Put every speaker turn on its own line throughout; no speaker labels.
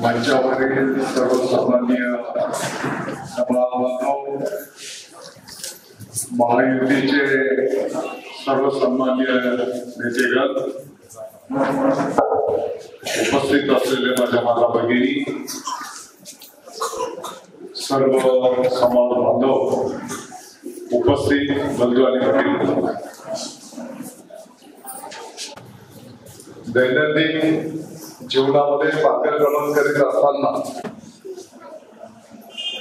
मंचावरील सर्वसामान्य सभाबांधव, महायुतीचे सर्वसामान्य नेतेगण, उपस्थित असलेले माझ्या माता भगिनी, सर्व समाज बांधव, उपस्थित बंधू आणि भगिनी, दैनंदिन जीवनामध्ये मार्गक्रमण करीत असताना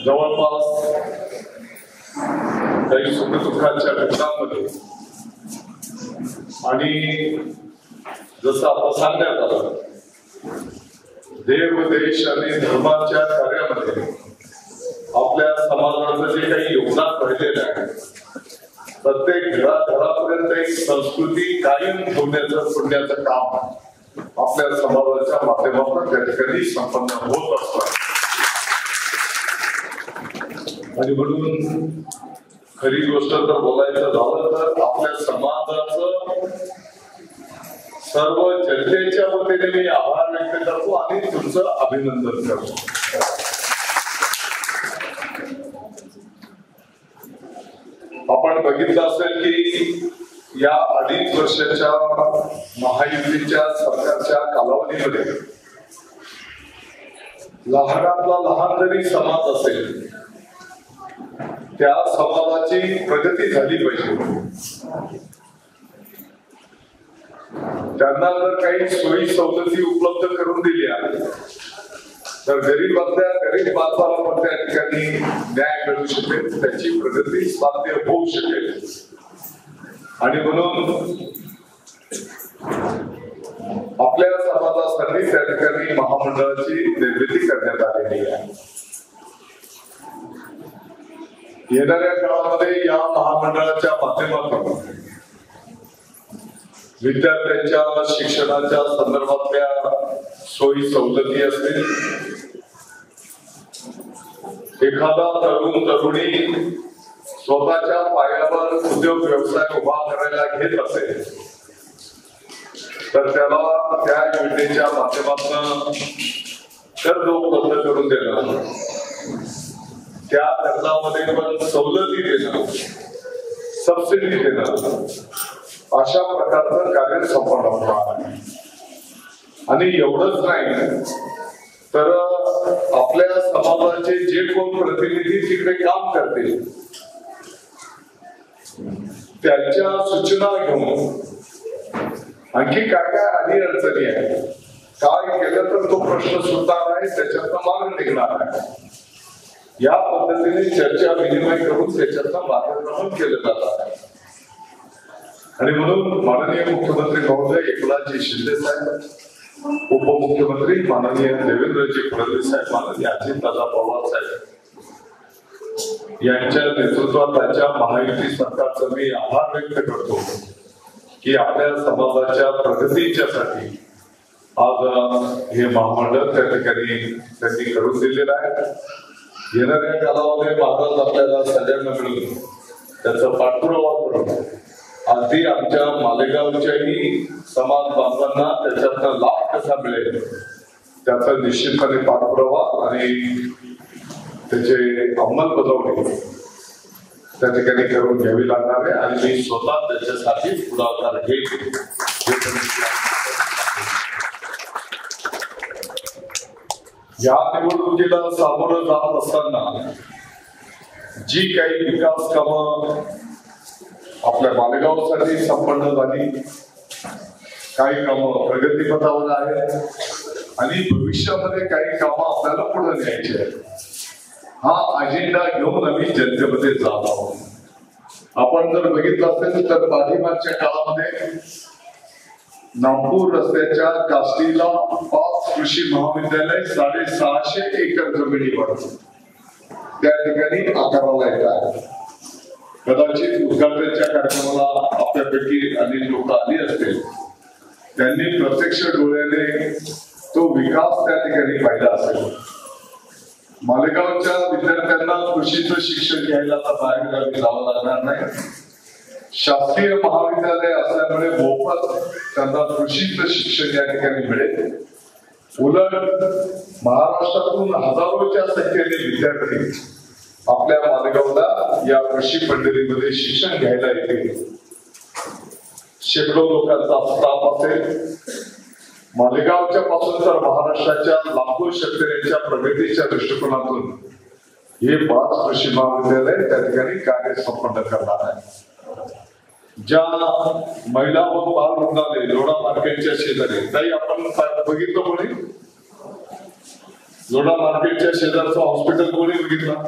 जवळपास काही सुखदुःखाच्या घटनांमध्ये आणि जसं आता सांगण्यात आलं, देव देश आणि धर्माच्या कार्यामध्ये आपल्या समाजाचं जे काही योगदान राहिलेलं आहे, प्रत्येक घरापर्यंत एक संस्कृती कायम ठेवण्याचं पुण्याचं काम आपल्या समाजाच्या माध्यमातून त्या ठिकाणी संपन्न होत असतात. आणि म्हणून खरी गोष्ट जर बोलायचं झालं तर आपल्या समाजाचं सर्व जनतेच्या वतीने मी आभार व्यक्त करतो आणि तुमचं अभिनंदन करतो. आपण बघितलं असेल की या 2.5 वर्षाच्या महायुतीच्या सरकारच्या कालावधीमध्ये लहानातला लहान जरी समाज असेल, त्या समाजाची प्रगती झाली पाहिजे. त्यांना जर काही सोयी सवलती उपलब्ध करून दिल्या तर गरीबातल्या गरीब बांधवाला पण त्या ठिकाणी न्याय मिळू शकेल, त्याची प्रगती साध्य होऊ शकेल. आणि म्हणून आपल्या समाजासाठी त्या ठिकाणी महामंडळाची निर्मिती करण्यात आलेली आहे. येणाऱ्या काळामध्ये या महामंडळाच्या माध्यमातून विद्यार्थ्यांच्या शिक्षणाच्या संदर्भातल्या सोयी सवलती असतील, एखादा तरुण तरुणी स्वतःच्या पायावर उद्योग व्यवसाय उभा करायला घेत असेल तर त्याला त्या योजनेच्या माध्यमातून कर्ज उपलब्ध करून देणं, त्या कर्जामध्ये पण सवलती देणं, सबसिडी देणं, अशा प्रकारचं कार्य संपन्न होणार आहे. आणि एवढंच नाही तर आपल्या समाजाचे जे कोण प्रतिनिधी तिकडे काम करतील त्यांच्या सूचना घेऊन आणखी काय काय आधी अडचणी आहे, काय केलं तर तो प्रश्न सुटणार आहे, त्याच्यातनं मार्ग निघणार आहे, या पद्धतीने चर्चा विनिमय करून त्याच्यातनं मार्गक्रमण केलं जात आहे. आणि म्हणून माननीय मुख्यमंत्री महोदय एकनाथजी शिंदे साहेब, उपमुख्यमंत्री माननीय देवेंद्रजी फडणवीस साहेब, माननीय अजितदादा पवार साहेब यांच्या नेतृत्वात महायुती सरकारचं मी आभार व्यक्त करतो की आपल्या समाजाच्या प्रगतीच्यासाठी आज हे महामंडळ त्या ठिकाणी त्यांनी करून दिलेलं आहे. येणाऱ्या कालावधीमध्ये महाराज आपल्याला सगळ्यांना मिळून त्याचा पाठपुरावा करून अगदी आमच्या मालेगावच्याही समाज बांधवांना त्याच्यातला लाभ कसा मिळेल त्याचा निश्चितपणे पाठपुरावा आणि त्याचे अंमलबजावणी त्या ठिकाणी करून घ्यावी लागणार आहे. आणि मी स्वतः त्याच्यासाठी पुढाकार घेईन. या निवडणुकीला सामोरं जात असताना जी काही विकास कामं आपल्या मालेगावसाठी संपन्न झाली, काही कामं प्रगतीपथावर आहेत आणि भविष्यामध्ये काही कामं आपल्याला पुढे न्यायची आहेत, हा अजेंडा घेऊन आम्ही जनतेमध्ये जात आहोत. आपण जर बघितलं असेल तर पाठीमागच्या काळामध्ये नागपूर रस्त्याच्या काष्टीला 5 कृषी महाविद्यालय 650 एकर जमिनीवर त्या ठिकाणी आकाराला येत आहे. कदाचित उद्घाटनाच्या कार्यक्रमाला आपल्यापैकी अनेक लोक आली असतील, त्यांनी प्रत्यक्ष डोळ्याने तो विकास त्या ठिकाणी पाहिला असेल. मालेगावच्या विद्यार्थ्यांना कृषीचं शिक्षण घ्यायला आता बाहेरगावी जावं लागणार नाही. शासकीय महाविद्यालय असल्यामुळे मोफत त्यांना कृषीचं शिक्षण या ठिकाणी मिळेल. उलट महाराष्ट्रातून हजारोच्या संख्येने विद्यार्थी आपल्या मालेगावला या कृषी पंढरीमध्ये शिक्षण घ्यायला येतील. शेकडो लोकांचा स्टाफ असेल. मालेगावच्या पासून तर महाराष्ट्राच्या लाखो शेतकऱ्यांच्या प्रगतीच्या दृष्टिकोनातून हे 5 कृषी महाविद्यालय त्या ठिकाणी कार्य संपन्न करणार आहे. ज्या महिला व बाल रुग्णालय लोढा मार्केटच्या शेजारी, ताई आपण बघितलं कोणी? लोढा मार्केटच्या शेजारचं हॉस्पिटल कोणी बघितलं?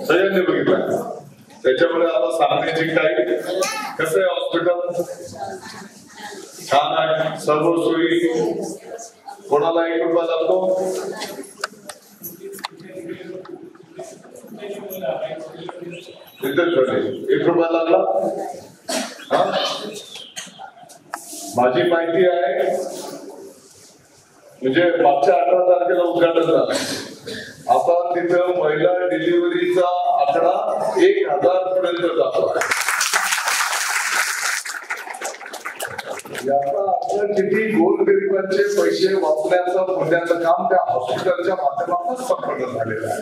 सगळ्यांनी बघितलं. त्याच्यामुळे आता सांगण्याची काही, कसं आहे हॉस्पिटल? छान आहे, सर्व सोयी. कोणाला 1 रुपया लागतो? तिथे 1 रुपया लागला. माझी माहिती आहे, म्हणजे मागच्या 18 तारखेला उद्घाटन झालं. आता तिथं महिला डिलिव्हरीचा आकडा 1000 पर्यंत जातो. याचा अर्थ किती गोरगरिबांचे पैसे वाचण्याचं पुण्याचं काम त्या हॉस्पिटलच्या माध्यमातून संपन्न झालेलं आहे.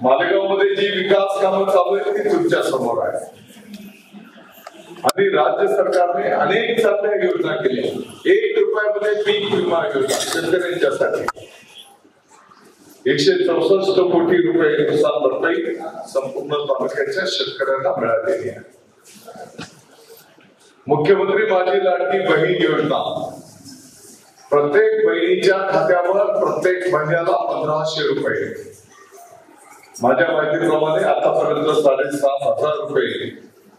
मालेगावमध्ये जी विकास कामं चालू आहेत ती तुमच्या समोर आहे. आणि राज्य सरकारने अनेक चांगल्या योजना केल्या. 1 रुपयामध्ये पीक विमा योजना शेतकऱ्यांच्यासाठी 164 कोटी रुपये नुकसान भरपाई संपूर्ण तालुक्याच्या शेतकऱ्यांना मिळालेली आहे. मुख्यमंत्री माझी लाडकी बहीण योजना, प्रत्येक बहिणीच्या खात्यावर प्रत्येक महिन्याला 1500 रुपये. माझ्या माहितीप्रमाणे आतापर्यंत 7,500 रुपये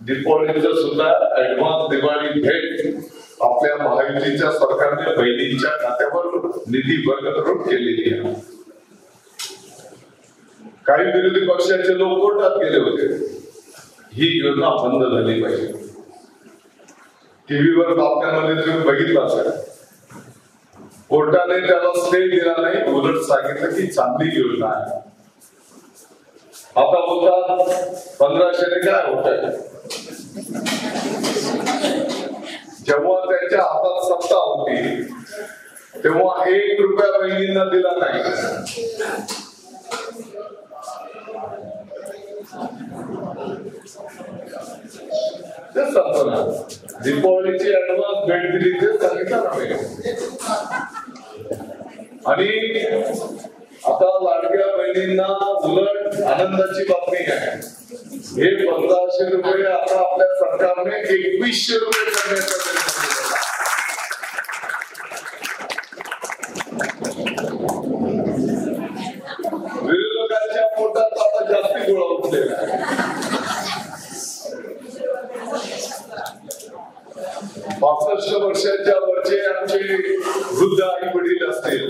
दीपावलीचं सुद्धा ऍडव्हान्स दिवाळी भेट आपल्या महायुतीच्या सरकारने बहिणींच्या खात्यावर निधी वर्ग करून केलेली आहे. काही विरोधी पक्षाचे लोक कोर्टात गेले होते. ही योजना बंद झाली पाहिजे. टीव्हीवर बातम्यांमध्ये तुम्ही बघितलं असेल, कोर्टाने त्याला स्टे दिला नाही, उलट सांगितलं की चांगली योजना आहे. आता बोलतात 1500 ने काय होत आहे. जेव्हा त्यांच्या हातात सत्ता होती तेव्हा 1 रुपया बहिणींना दिला नाही. ते सांगतो, दीपावलीची ऍडव्हान्स भेट दिली ते सांगितलं नव्हे. आणि आता लाडक्या बहिणींना उलट आनंदाची बातमी आहे. हे 1500 रुपये आता आपल्या सरकारने 2100 रुपये करण्याचा निर्णय घेतला. विरोधकांच्या पोटात आता जास्ती गोळा उठलेला आहे. 65 वर्षाच्या वरचे आमचे वृद्ध आई वडील असतील,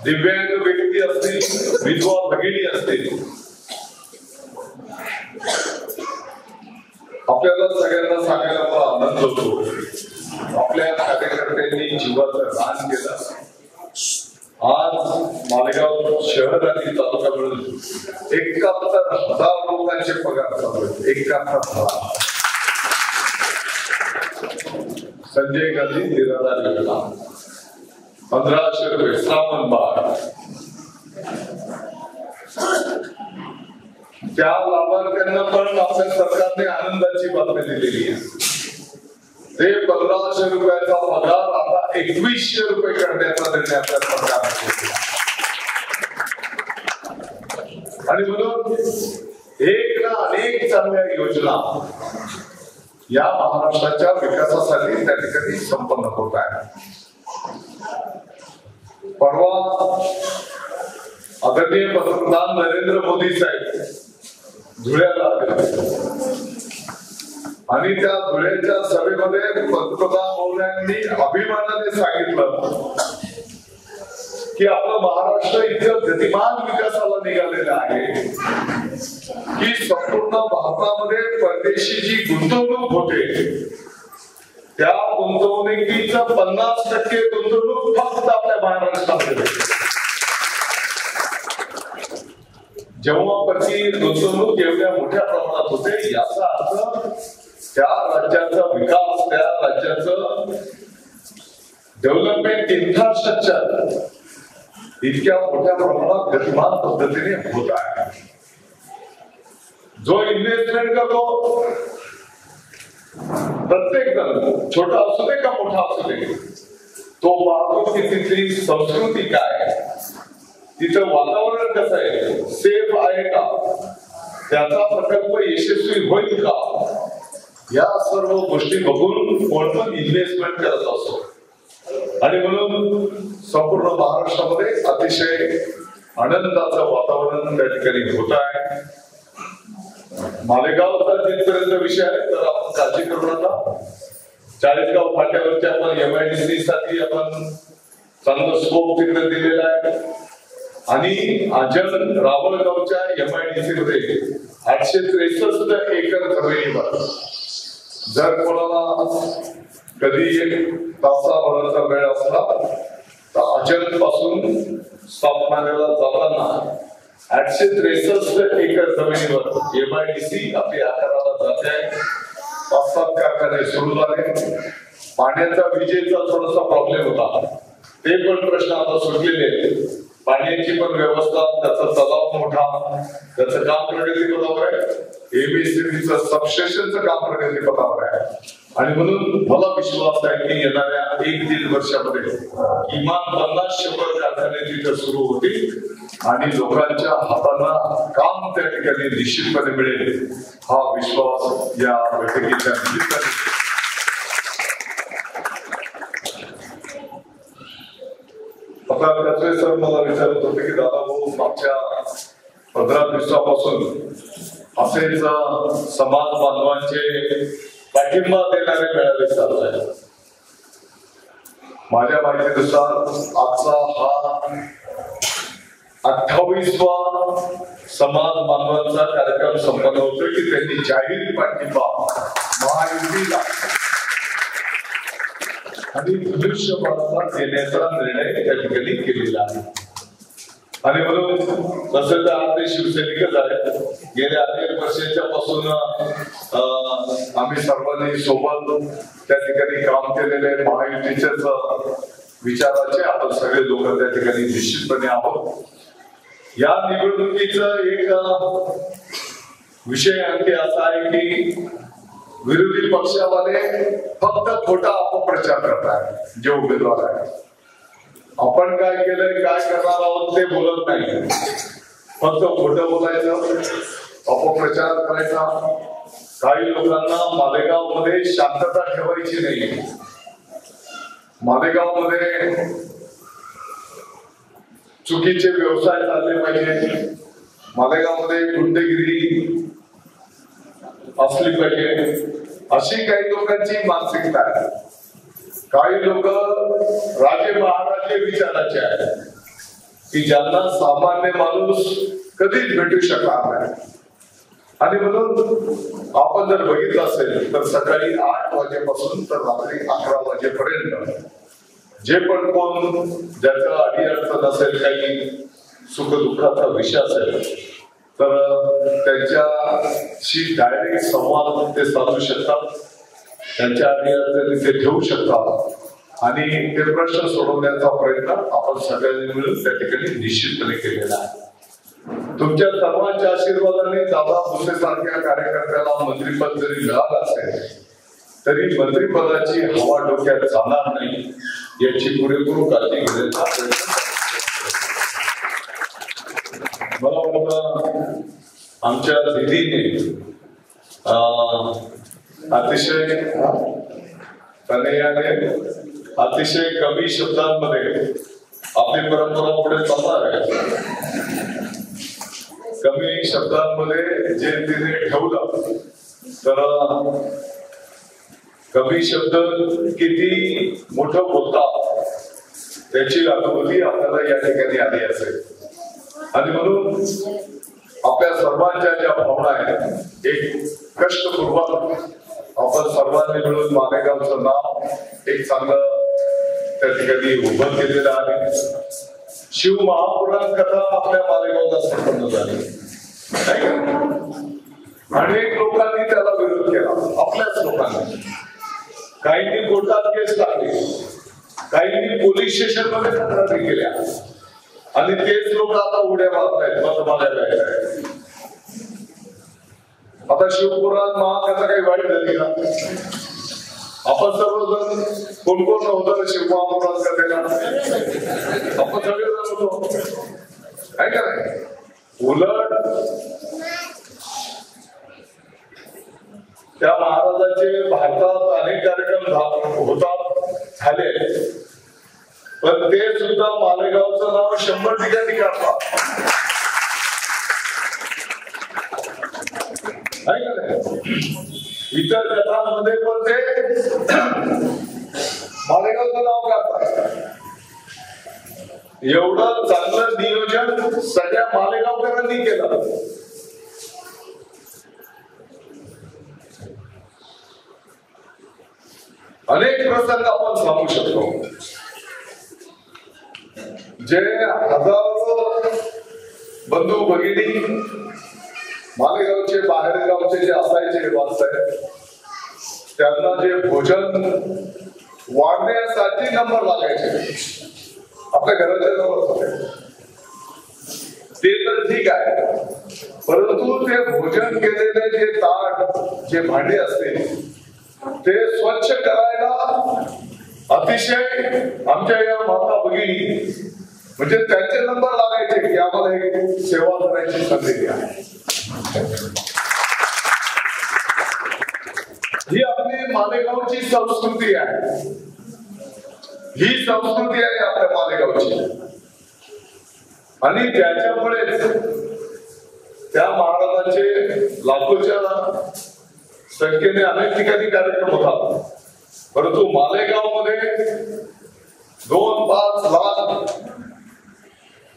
दिव्यांग व्यक्ती असतील, विधवा भगिनी असतील, आपल्याला सगळ्यांना सांगायला मला आनंद होतो. आपल्या कार्यकर्त्यांनी जीवाचं दान केलं. आज मालेगाव शहर आणि तालुका मिळून 71,000 लोकांचे पगार चालू आहेत. 71,000. संजय गांधी निराधार योजना 1500 रुपये श्रावण बाळ. त्या लाभार्थ्यांना पण आपल्या सरकारने आनंदाची बातमी दिलेली आहे. ते 1500 रुपयाचा पगार आता 2100 रुपये करण्याचा निर्णय आपल्या सरकारने घेतला. आणि म्हणून एक ना अनेक चांगल्या योजना या महाराष्ट्राच्या विकासासाठी त्या ठिकाणी संपन्न होत आहे. परवा आदरणीय पंतप्रधान नरेंद्र मोदी साहेब धुळ्याला आले आणि त्या धुळ्याच्या सभेमध्ये पंतप्रधान महोदयांनी अभिमानाने सांगितलं की आपलं महाराष्ट्र इतकं गतिमान विकासाला निघालेलं आहे की संपूर्ण भारतामध्ये परदेशी जी गुंतवणूक होते त्या गुंतवणुकीचं 50% गुंतवणूक फक्त आपल्या महाराष्ट्रामध्ये. जेव्हापाशी गुंतवणूक एवढ्या मोठ्या प्रमाणात होते, याचा अर्थ त्या राज्याचा विकास, त्या राज्याचं डेव्हलपमेंट इन्फ्रास्ट्रक्चर इतक्या मोठ्या प्रमाणात गतिमान पद्धतीने होत आहे. जो इन्व्हेस्टमेंट करतो, प्रत्येक जण छोटा असू दे का मोठा असू दे, तो पाहतो की तिथली संस्कृती काय, तिथं वातावरण कसं आहे, सेफ आहे का, त्याचा प्रकल्प यशस्वी होईल का, या सर्व गोष्टी बघून कोण पण इन्व्हेस्टमेंट करत असतो. आणि म्हणून संपूर्ण महाराष्ट्रामध्ये अतिशय आनंदाचं वातावरण त्या ठिकाणी होत आहे. मालेगावचा जिथपर्यंत विषय आहे, तर आपण काळजी करू नका. चाळीसगाव फाट्यावरच्या आपण MIDC साठी आपण चांगलं स्कोप तिकडे दिलेला आहे. आणि अजून रावळगावच्या MIDC मध्ये 863 एकर जमिनीवर जर कोणाला कधी तासाभराचा वेळ असला तर अजून पासून स्थापनाला जाताना 863 एकर जमिनीवर MIDC आपल्या आकाराला जाते आहे. 5-7 कारखाने सुरू झाले. पाण्याचा, विजेचा थोडासा प्रॉब्लेम होता, ते पण प्रश्न आता सुटलेले आहेत. पाण्याची पण व्यवस्था, त्याचा तलाव मोठा, त्याचं काम प्रगतीपथावर आहे. ABCDचं सबस्टेशनचं काम प्रगतीपथावर आहे. आणि म्हणून मला विश्वास आहे की येणाऱ्या 1-1.5 वर्षामध्ये किमान 50-100 कारखाने तिथे सुरू होतील आणि लोकांच्या हातांना काम त्या ठिकाणी निश्चितपणे मिळेल, हा विश्वास या बैठकीच्या निमित्ताने. आता त्याचे सर मला विचारत होते की दादा भाऊ, मागच्या 15 दिवसापासून असेच समाज बांधवांचे पाठिंबा देणारे मेळावे चालू आहेत. माझ्या माहितीनुसार आजचा हा 28वा समाज बांधवांचा कार्यक्रम संपन्न होतोय की त्यांनी जाहीर पाठिंबा महायुतीला आणि धनुष्यबाणाला देण्याचा निर्णय त्या ठिकाणी केलेला आहे. आणि म्हणून तसं तर आपले शिवसैनिकच आहेत. गेल्या अनेक वर्षाच्या पासून आम्ही सर्वांनी सोबत त्या ठिकाणी काम केलेले महायुतीच्याच विचाराचे आपण सगळे लोक त्या ठिकाणी निश्चितपणे आहोत. या निवडणुकीचा एक विषय आणखी असा आहे की विरोधी पक्षावाले फक्त खोटा अपप्रचार करतात. जे उमेदवार आहेत, आपण काय केलंय, काय करणार आहोत ते बोलत नाही, फक्त खोटं बोलायचं, अपप्रचार करायचा. काही लोकांना मालेगाव मध्ये शांतता ठेवायची नाही. मालेगाव मध्ये चुकीचे व्यवसाय चालले पाहिजे, मालेगाव मध्ये गुंडगिरी असली पाहिजे, अशी काही लोकांची मानसिकता आहे. काही लोक राजे महाराजे विचाराचे आहेत की ज्यांना सामान्य माणूस कधीच भेटू शकणार नाही. आणि म्हणून आपण जर बघितलं असेल तर सकाळी 8 वाजेपासून तर रात्री 11 वाजेपर्यंत जे पण कोण ज्याचं अडीअडचण असेल, काही सुखदुःखाचा विषय असेल, तर त्यांच्याशी डायरेक्ट संवाद ते साधू शकतात, त्यांच्या अडीअडचणी ते ठेवू शकतात आणि ते प्रश्न सोडवण्याचा प्रयत्न आपण सगळ्यांनी मिळून त्या ठिकाणी निश्चितपणे केलेला आहे. तुमच्या सर्वांच्या आशीर्वादाने दादा भुसे सारख्या कार्यकर्त्याला मंत्रिपद जरी मिळालं असेल तरी मंत्रिपदाची हवा डोक्यात जाणार नाही याची पुरेपूर काळजी घेण्याचा प्रयत्न. मला वाटतं आमच्या दिदीने अतिशय तनयाने अतिशय कमी शब्दांमध्ये आपली परंपरा पुढे चालणार आहे. कमी शब्दांमध्ये जे तिने ठेवलं तर कमी शब्द किती मोठं बोलतात त्याची अनुभूती आपल्याला या ठिकाणी आली असेल. आणि म्हणून आपल्या सर्वांच्या ज्या भावना आहेत, एक कष्टपूर्वक आपण सर्वांनी मिळून मालेगावचं नाव एक चांगलं त्या ठिकाणी उभं केलेलं आहे. शिव महापुराण कथा आपल्या मालेगावला संपन्न झाली. अनेक लोकांनी त्याला विरोध केला, आपल्याच लोकांनी. काहींनी कोर्टात केस टाकली, काहींनी पोलीस स्टेशन मध्ये तक्रारी केल्या, आणि तेच लोक आता उड्या मारतायत मत मागायला. आता शिवपुराण महाराजांचं काही वाईट झाली का? आपण सर्वजण कोण कोण होतं शिवमहापुराण करायला? आपण सगळेजण होतो, काय काय. उलट त्या महाराजांचे भारतात अनेक कार्यक्रम होतात झाले, पण ते सुद्धा मालेगावचं नाव 100 ठिकाणी काढतात. इतर कथांमध्ये पण ते मालेगावचं नाव काढतात. एवढं चांगलं नियोजन सगळ्या मालेगावकरांनी केलं. अनेक प्रसंग आपण सांगू शकतो, जे हजारो बंधू भगिनी मालेगावचे बाहेरगावचे जे असायचे वाचतायत, त्यांना जे भोजन वाढण्यासाठी नंबर लागायचे आपल्या घराच्या जवळ होते, ते तर ठीक आहे, परंतु ते भोजन केलेले जे ताट जे भांडे असते ते स्वच्छ करायला अतिशय आमच्या या माता भगिनी म्हणजे त्यांचे नंबर लागायचे की आम्हाला एक सेवा करायची संधी द्या. ही आपली मालेगावची संस्कृती आहे, ही संस्कृती आहे आपल्या मालेगावची. आणि त्याच्यामुळे त्या महाराजांचे लाखोच्या संख्येने अनेक ठिकाणी कार्यक्रम होतात, परंतु मालेगाव मध्ये 2-5 लाख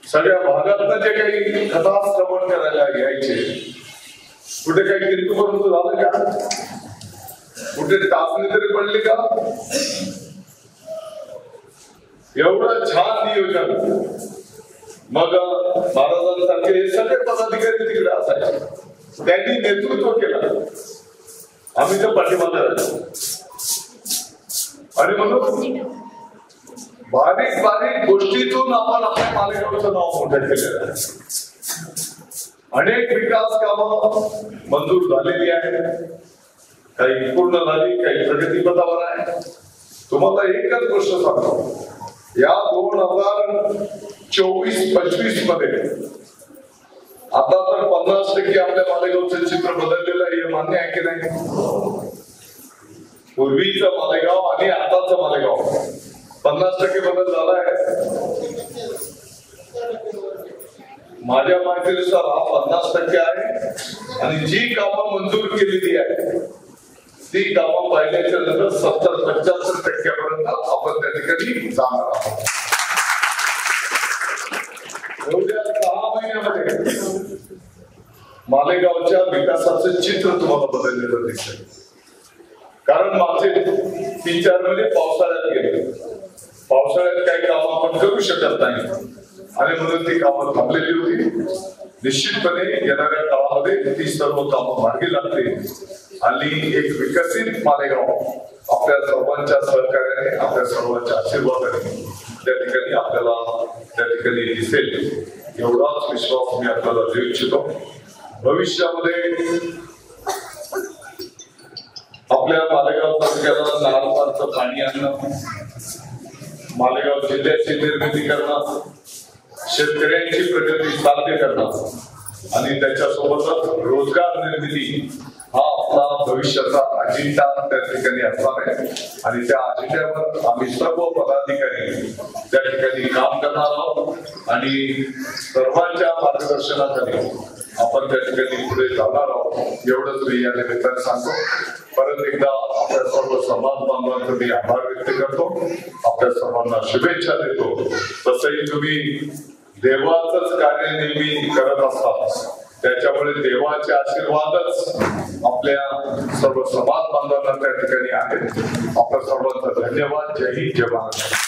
सगळ्या भागातनं जे काही कथा श्रवण करायला यायचे, कुठे काही कीर्तपर्यंत झालं का? कुठे टाचणी तरी पडली का? एवढं छान नियोजन. मग महाराजांसारखे हे सगळे पदाधिकारी तिकडे असायचे, त्यांनी नेतृत्व केलं, आम्ही तर पाठीमागे राहिलो. आणि म्हणून बारीक बारीक गोष्टीतून आपण आपल्या मालेगावचं नाव मोठं केलेलं आहे. अनेक विकास कामं मंजूर झालेली आहेत, काही पूर्ण झाली, काही प्रगतीपथावर आहे. तुम्हाला एकच गोष्ट सांगतो, या 2024-25 मध्ये आता तर 50% आपल्या मालेगावचं चित्र बदललेलं आहे, हे मान्य आहे की नाही? पूर्वीचं मालेगाव आणि आताचं मालेगाव 50% बदल झालाय. माझ्या माहितीनुसार हा 50% आहे, आणि जी कामं मंजूर केलेली आहे ती कामं पाहिल्याच्या नंतर 70-75% पर्यंत आपण त्या ठिकाणी जाणार आहोत. एवढ्या 6 महिन्यामध्ये मालेगावच्या विकासाचं चित्र तुम्हाला बदललेलं दिसेल. कारण मागचे 3-4 महिने पावसाळ्यात गेले, पावसाळ्यात काही कामं आपण करू शकत नाही, आणि म्हणून ती कामं थांबलेली होती. निश्चितपणे येणाऱ्या काळामध्ये ती सर्व कामं मार्गी लागतील, आणि एक विकसित मालेगाव आपल्या सर्वांच्या सहकार्याने, आपल्या सर्वांच्या आशीर्वादाने त्या ठिकाणी आपल्याला त्या ठिकाणी दिसेल, एवढाच विश्वास मी आपल्याला देऊ इच्छितो. भविष्यामध्ये आपल्या मालेगाव तालुक्याला नारळाचं पाणी आणणं, मालेगाव जिल्ह्याची निर्मिती करणं, शेतकऱ्यांची प्रगती साध्य करणं, आणि त्याच्यासोबतच रोजगार निर्मिती हा आपला भविष्याचा अजेंडा त्या ठिकाणी असणार आहे. आणि त्या अजेंड्यावर आम्ही सर्व पदाधिकारी त्या ठिकाणी काम करणार आहोत, आणि सर्वांच्या मार्गदर्शनाखाली आपण त्या ठिकाणी पुढे जाणार आहोत. एवढंच मी या निमित्ताने सांगतो. परत एकदा आपल्या सर्व समाज बांधवांचा मी आभार व्यक्त करतो, आपल्या सर्वांना शुभेच्छा देतो. तसंही तुम्ही देवाचंच कार्य नेहमी करत असतात, त्याच्यामुळे देवाचे आशीर्वादच आपल्या सर्व समाज बांधवांना त्या ठिकाणी आहेत. आपल्या सर्वांचा धन्यवाद. जय हिंद, जय महाराष्ट्र.